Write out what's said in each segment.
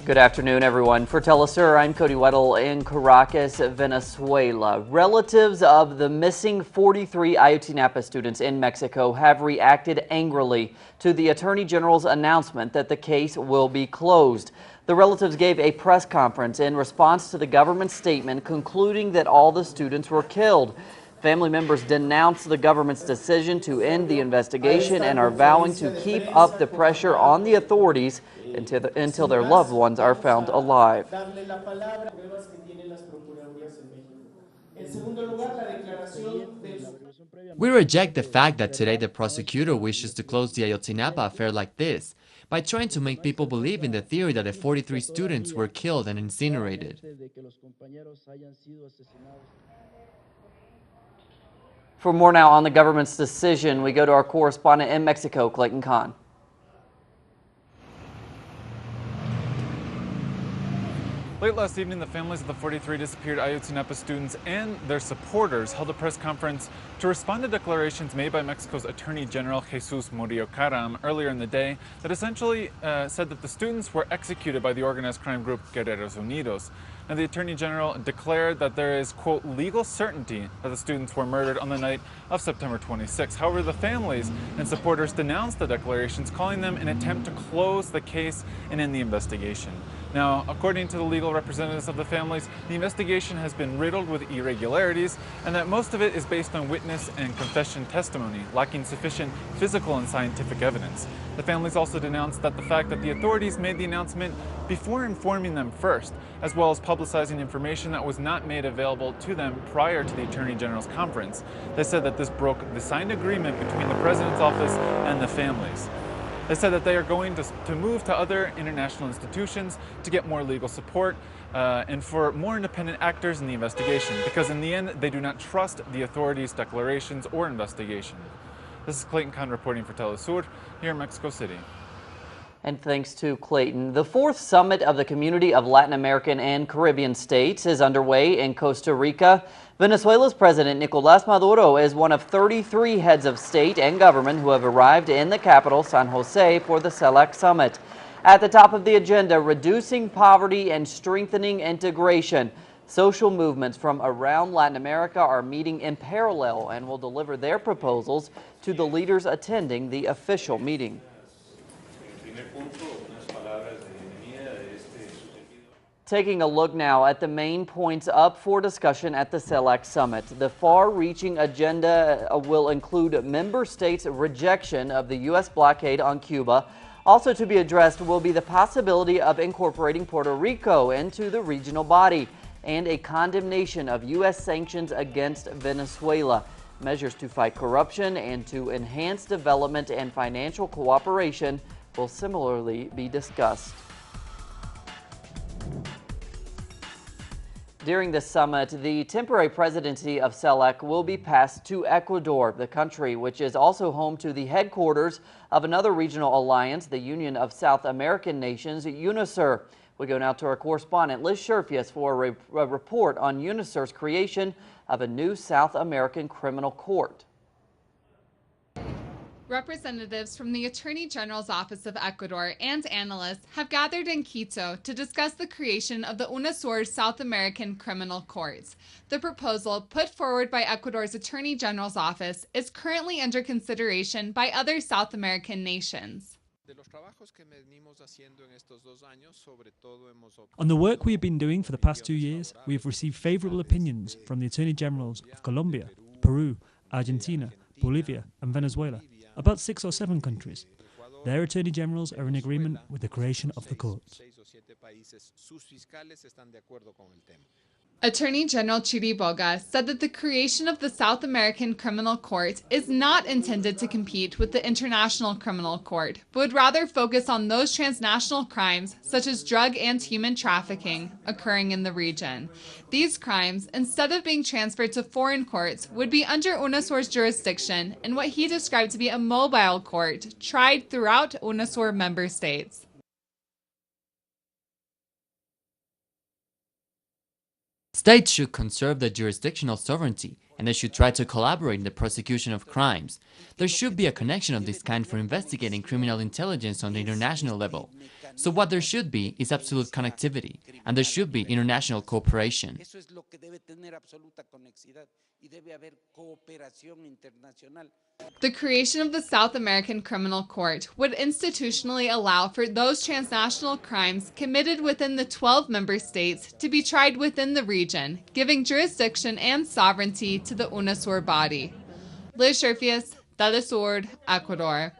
Good afternoon, everyone. For Telesur, I'm Cody Weddle in Caracas, Venezuela. Relatives of the missing 43 Ayotzinapa students in Mexico have reacted angrily to the Attorney General's announcement that the case will be closed. The relatives gave a press conference in response to the government's statement concluding that all the students were killed. Family members denounced the government's decision to end the investigation and are vowing to keep up the pressure on the authorities until their loved ones are found alive. We reject the fact that today the prosecutor wishes to close the Ayotzinapa affair like this, by trying to make people believe in the theory that the 43 students were killed and incinerated. For more now on the government's decision, we go to our correspondent in Mexico, Clayton Kahn. Late last evening, the families of the 43 disappeared Ayotzinapa students and their supporters held a press conference to respond to declarations made by Mexico's Attorney General Jesus Murillo Caram earlier in the day that essentially said that the students were executed by the organized crime group Guerreros Unidos. Now, the Attorney General declared that there is, quote, legal certainty that the students were murdered on the night of September 26. However, the families and supporters denounced the declarations, calling them an attempt to close the case and end the investigation. Now, according to the legal representatives of the families, the investigation has been riddled with irregularities and that most of it is based on witness and confession testimony, lacking sufficient physical and scientific evidence. The families also denounced that the fact that the authorities made the announcement before informing them first, as well as publicizing information that was not made available to them prior to the Attorney General's conference. They said that this broke the signed agreement between the President's office and the families. They said that they are going to move to other international institutions to get more legal support and for more independent actors in the investigation, because in the end, they do not trust the authorities' declarations or investigation. This is Clayton Kahn reporting for Telesur here in Mexico City. And thanks to Clayton. The fourth summit of the Community of Latin American and Caribbean States is underway in Costa Rica. Venezuela's President Nicolás Maduro is one of 33 heads of state and government who have arrived in the capital, San Jose, for the CELAC summit. At the top of the agenda, reducing poverty and strengthening integration. Social movements from around Latin America are meeting in parallel and will deliver their proposals to the leaders attending the official meeting. Taking a look now at the main points up for discussion at the CELAC summit. The far-reaching agenda will include member states' rejection of the U.S. blockade on Cuba. Also to be addressed will be the possibility of incorporating Puerto Rico into the regional body and a condemnation of U.S. sanctions against Venezuela. Measures to fight corruption and to enhance development and financial cooperation will similarly be discussed. During the summit, the temporary presidency of CELAC will be passed to Ecuador, the country which is also home to the headquarters of another regional alliance, the Union of South American Nations, UNASUR. We go now to our correspondent Liz Sherfius for a report on UNASUR's creation of a new South American criminal court. Representatives from the Attorney General's Office of Ecuador and analysts have gathered in Quito to discuss the creation of the UNASUR South American Criminal Court. The proposal, put forward by Ecuador's Attorney General's Office, is currently under consideration by other South American nations. On the work we have been doing for the past 2 years, we have received favourable opinions from the Attorney Generals of Colombia, Peru, Argentina, Bolivia and Venezuela, about 6 or 7 countries. Their Attorney Generals are in agreement with the creation of the courts. Attorney General Chiriboga said that the creation of the South American Criminal Court is not intended to compete with the International Criminal Court, but would rather focus on those transnational crimes, such as drug and human trafficking, occurring in the region. These crimes, instead of being transferred to foreign courts, would be under UNASUR's jurisdiction in what he described to be a mobile court, tried throughout UNASUR member states. States should conserve their jurisdictional sovereignty, and they should try to collaborate in the prosecution of crimes. There should be a connection of this kind for investigating criminal intelligence on the international level. So what there should be is absolute connectivity, and there should be international cooperation. The creation of the South American Criminal Court would institutionally allow for those transnational crimes committed within the 12 member states to be tried within the region, giving jurisdiction and sovereignty to the UNASUR body. Liz Scherfius, Telesur, Ecuador.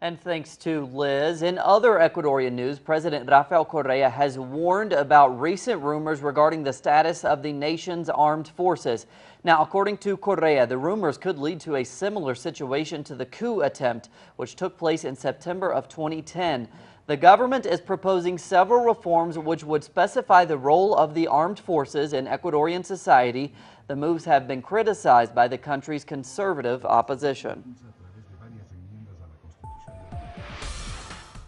And thanks to Liz. In other Ecuadorian news, President Rafael Correa has warned about recent rumors regarding the status of the nation's armed forces. Now, according to Correa, the rumors could lead to a similar situation to the coup attempt, which took place in September of 2010. The government is proposing several reforms which would specify the role of the armed forces in Ecuadorian society. The moves have been criticized by the country's conservative opposition.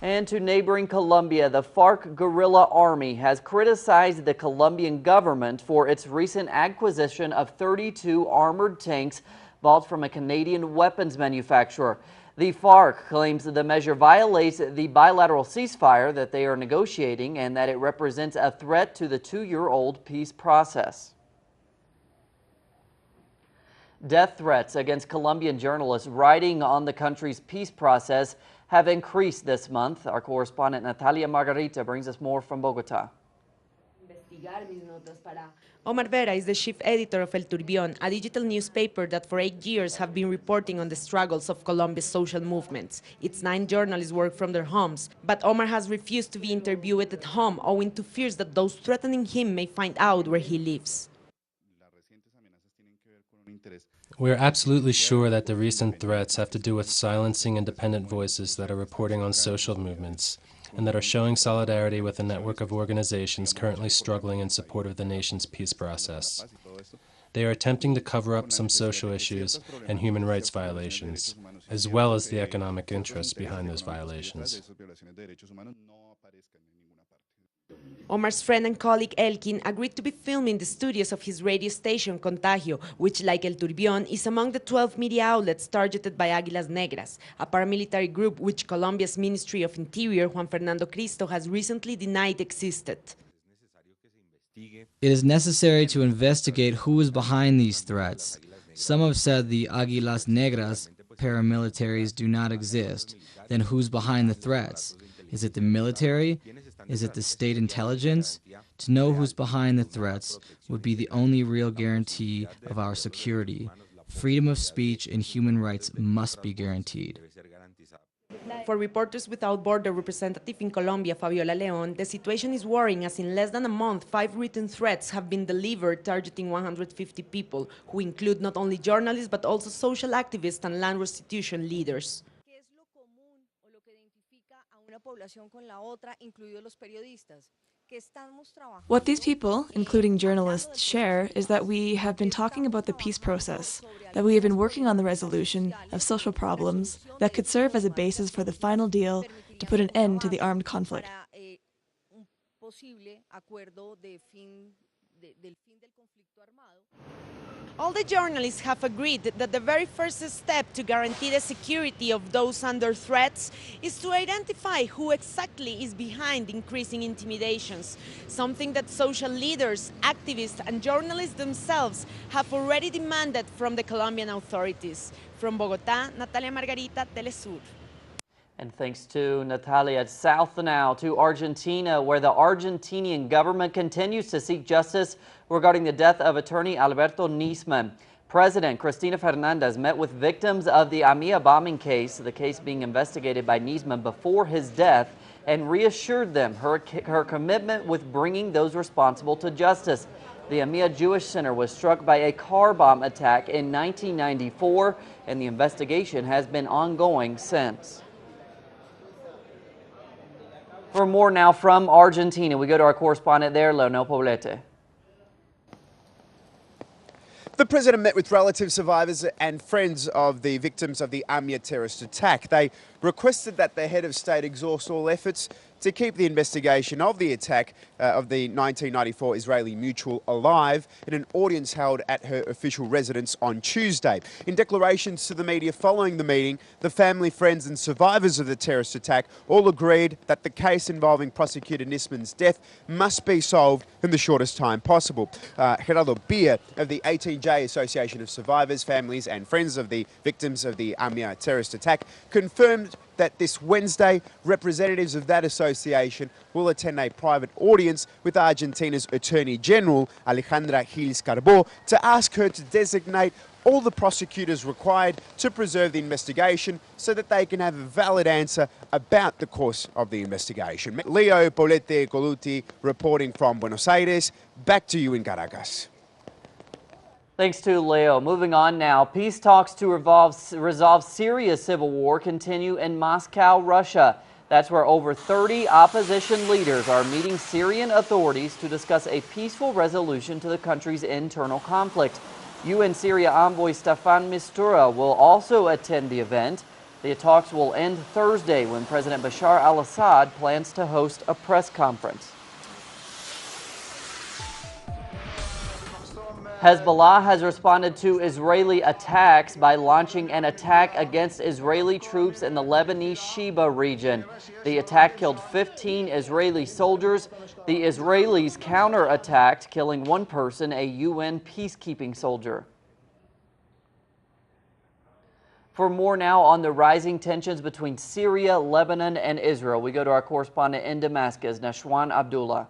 And to neighboring Colombia, the FARC guerrilla army has criticized the Colombian government for its recent acquisition of 32 armored tanks bought from a Canadian weapons manufacturer. The FARC claims the measure violates the bilateral ceasefire that they are negotiating and that it represents a threat to the two-year-old peace process. Death threats against Colombian journalists writing on the country's peace process have increased this month. Our correspondent Natalia Margarita brings us more from Bogotá. Omar Vera is the chief editor of El Turbión, a digital newspaper that for 8 years have been reporting on the struggles of Colombia's social movements. Its 9 journalists work from their homes, but Omar has refused to be interviewed at home owing to fears that those threatening him may find out where he lives. We are absolutely sure that the recent threats have to do with silencing independent voices that are reporting on social movements and that are showing solidarity with a network of organizations currently struggling in support of the nation's peace process. They are attempting to cover up some social issues and human rights violations, as well as the economic interests behind those violations. Omar's friend and colleague Elkin agreed to be filmed in the studios of his radio station Contagio, which, like El Turbión, is among the 12 media outlets targeted by Águilas Negras, a paramilitary group which Colombia's Ministry of Interior, Juan Fernando Cristo, has recently denied existed. It is necessary to investigate who is behind these threats. Some have said the Águilas Negras paramilitaries do not exist. Then who's behind the threats? Is it the military? Is it the state intelligence? To know who's behind the threats would be the only real guarantee of our security. Freedom of speech and human rights must be guaranteed. For Reporters Without Borders representative in Colombia, Fabiola León, the situation is worrying as in less than a month, 5 written threats have been delivered targeting 150 people, who include not only journalists but also social activists and land restitution leaders. What these people, including journalists, share is that we have been talking about the peace process, that we have been working on the resolution of social problems that could serve as a basis for the final deal to put an end to the armed conflict. All the journalists have agreed that the very first step to guarantee the security of those under threats is to identify who exactly is behind increasing intimidations, something that social leaders, activists, and journalists themselves have already demanded from the Colombian authorities. From Bogotá, Natalia Margarita, Telesur. And thanks to Natalia. South now to Argentina, where the Argentinian government continues to seek justice regarding the death of attorney Alberto Nisman. President Cristina Fernandez met with victims of the AMIA bombing case, the case being investigated by Nisman before his death, and reassured them her commitment with bringing those responsible to justice. The AMIA Jewish Center was struck by a car bomb attack in 1994, and the investigation has been ongoing since. For more now from Argentina, we go to our correspondent there, Leonel Poblete. The president met with relatives, survivors and friends of the victims of the AMIA terrorist attack. They requested that the head of state exhaust all efforts to keep the investigation of the attack of the 1994 Israeli mutual alive in an audience held at her official residence on Tuesday. In declarations to the media following the meeting, the family, friends and survivors of the terrorist attack all agreed that the case involving prosecutor Nisman's death must be solved in the shortest time possible. Gerardo Beer of the 18J Association of Survivors, Families and Friends of the Victims of the AMIA terrorist attack confirmed that this Wednesday, representatives of that association will attend a private audience with Argentina's Attorney General, Alejandra Gils Carbó, to ask her to designate all the prosecutors required to preserve the investigation so that they can have a valid answer about the course of the investigation. Leo Polete Coluti reporting from Buenos Aires. Back to you in Caracas. Thanks to Leo. Moving on now. Peace talks to resolve Syria's civil war continue in Moscow, Russia. That's where over 30 opposition leaders are meeting Syrian authorities to discuss a peaceful resolution to the country's internal conflict. UN Syria envoy Staffan Mistura will also attend the event. The talks will end Thursday when President Bashar al-Assad plans to host a press conference. Hezbollah has responded to Israeli attacks by launching an attack against Israeli troops in the Lebanese Sheba region. The attack killed 15 Israeli soldiers. The Israelis counterattacked, killing one person, a UN peacekeeping soldier. For more now on the rising tensions between Syria, Lebanon, and Israel, we go to our correspondent in Damascus, Nashwan Abdullah.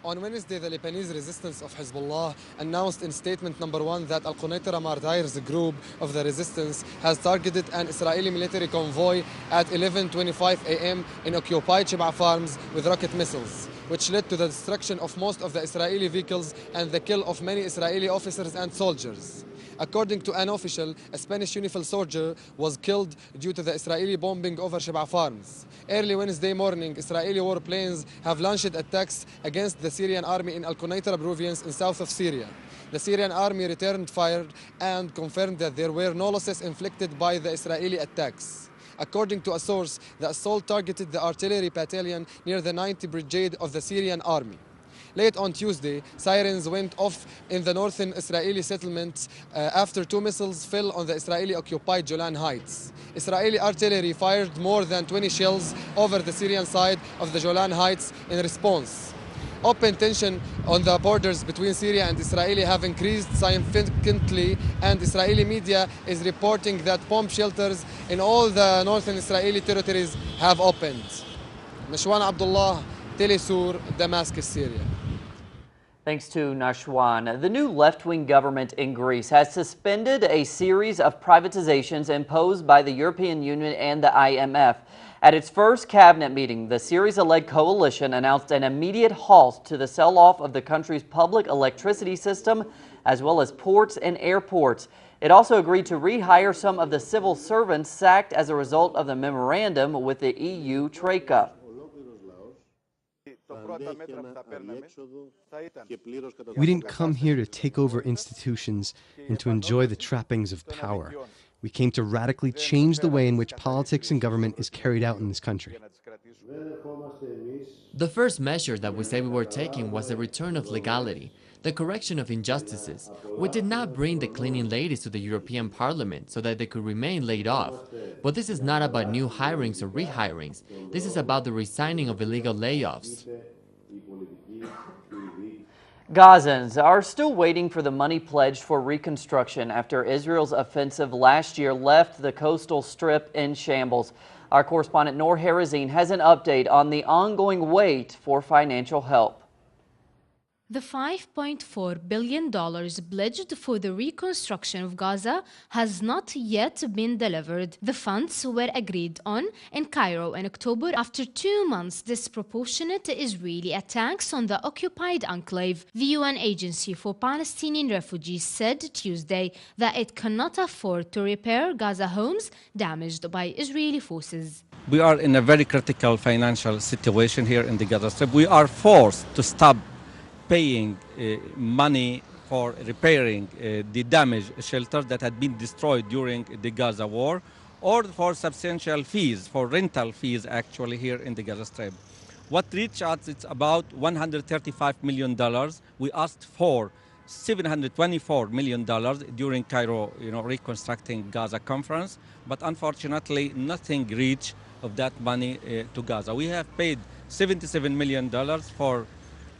On Wednesday, the Lebanese resistance of Hezbollah announced in statement number 1 that Al-Qunaytara Martyrs group of the resistance has targeted an Israeli military convoy at 11:25 a.m. in occupied Sheba farms with rocket missiles, which led to the destruction of most of the Israeli vehicles and the kill of many Israeli officers and soldiers. According to an official, a Spanish uniformed soldier was killed due to the Israeli bombing over Sheba farms. Early Wednesday morning, Israeli warplanes have launched attacks against the Syrian army in Al-Qunaytara province in south of Syria. The Syrian army returned fire and confirmed that there were no losses inflicted by the Israeli attacks. According to a source, the assault targeted the artillery battalion near the 90th Brigade of the Syrian army. Late on Tuesday, sirens went off in the northern Israeli settlements after 2 missiles fell on the Israeli-occupied Golan Heights. Israeli artillery fired more than 20 shells over the Syrian side of the Golan Heights in response. Open tension on the borders between Syria and Israel have increased significantly, and Israeli media is reporting that bomb shelters in all the northern Israeli territories have opened. Nashwan Abdullah, Telesur, Damascus, Syria. Thanks to Nashwan. The new left-wing government in Greece has suspended a series of privatizations imposed by the European Union and the IMF. At its first cabinet meeting, the Syriza-led coalition announced an immediate halt to the sell-off of the country's public electricity system, as well as ports and airports. It also agreed to rehire some of the civil servants sacked as a result of the memorandum with the EU Troika. We didn't come here to take over institutions and to enjoy the trappings of power. We came to radically change the way in which politics and government is carried out in this country. The first measure that we say we were taking was the return of legality, the correction of injustices. We did not bring the cleaning ladies to the European Parliament so that they could remain laid off. But this is not about new hirings or rehirings. This is about the resigning of illegal layoffs. Gazans are still waiting for the money pledged for reconstruction after Israel's offensive last year left the coastal strip in shambles. Our correspondent Noor Harazin has an update on the ongoing wait for financial help. The $5.4 billion pledged for the reconstruction of Gaza has not yet been delivered. The funds were agreed on in Cairo in October after 2 months disproportionate Israeli attacks on the occupied enclave. The UN Agency for Palestinian Refugees said Tuesday that it cannot afford to repair Gaza homes damaged by Israeli forces. We are in a very critical financial situation here in the Gaza Strip. We are forced to stop paying money for repairing the damaged shelters that had been destroyed during the Gaza war, or for substantial fees, for rental fees actually here in the Gaza Strip. What reached us, it's about $135 million. We asked for $724 million during Cairo, Reconstructing Gaza conference, but unfortunately nothing reached of that money to Gaza. We have paid $77 million for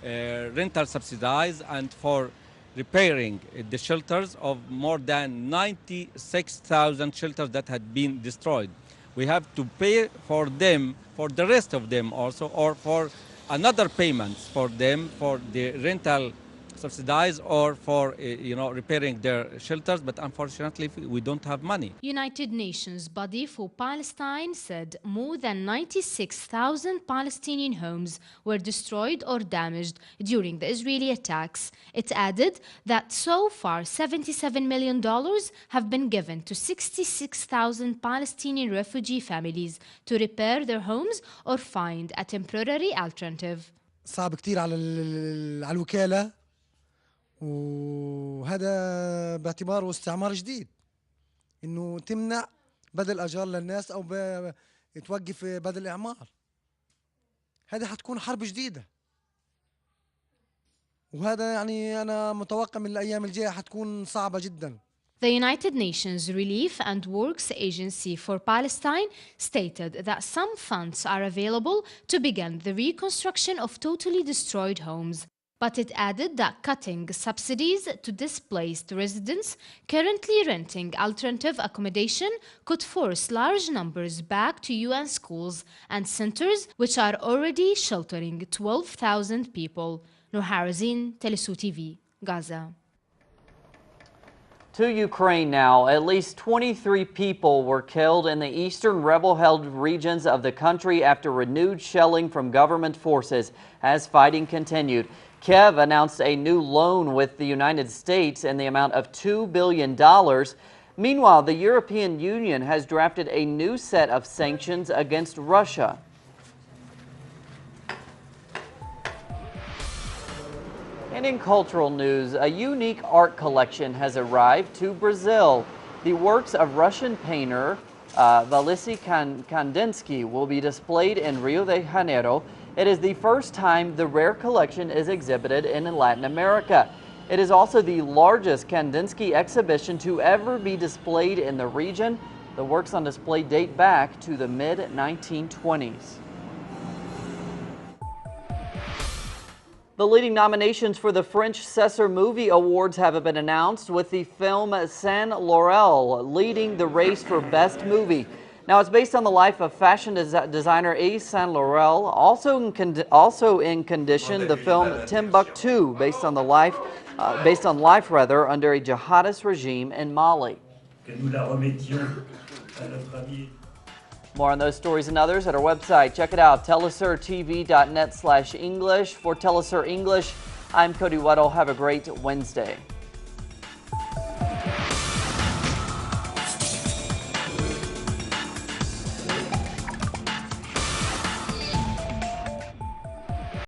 rental subsidies and for repairing the shelters of more than 96,000 shelters that had been destroyed. We have to pay for them, for the rest of them also, or for another payments for them, for the rental subsidies or for repairing their shelters, but unfortunately we don't have money. United Nations body for Palestine said more than 96,000 Palestinian homes were destroyed or damaged during the Israeli attacks. It added that so far $77 million have been given to 66,000 Palestinian refugee families to repair their homes or find a temporary alternative. صعب كتير على الوكالة، وهذا باعتباره استعمار جديد، انه تمنع بدل اجار للناس او توقف بدل اعمار. هذه حتكون حرب جديدة، وهذا يعني انا متوقع من الايام الجاية حتكون صعبة جدا. The United Nations Relief and Works Agency for Palestine stated that some funds are available to begin the reconstruction of totally destroyed homes. But it added that cutting subsidies to displaced residents currently renting alternative accommodation could force large numbers back to UN schools and centers which are already sheltering 12,000 people. Noor Harazin, Telesu TV, Gaza. To Ukraine now. At least 23 people were killed in the eastern rebel-held regions of the country after renewed shelling from government forces as fighting continued. Kiev announced a new loan with the United States in the amount of $2 billion. Meanwhile, the European Union has drafted a new set of sanctions against Russia. And in cultural news, a unique art collection has arrived to Brazil. The works of Russian painter Valery Kandinsky will be displayed in Rio de Janeiro. It is the first time the rare collection is exhibited in Latin America. It is also the largest Kandinsky exhibition to ever be displayed in the region. The works on display date back to the mid-1920s. The leading nominations for the French César Movie Awards have been announced, with the film Saint Laurel leading the race for Best Movie. Now, it's based on the life of fashion designer Yves Saint Laurent. Also in condition, the film Timbuktu, based on life under a jihadist regime in Mali. More on those stories and others at our website. Check it out, telesurtv.net/English. For Telesur English, I'm Cody Weddle. Have a great Wednesday.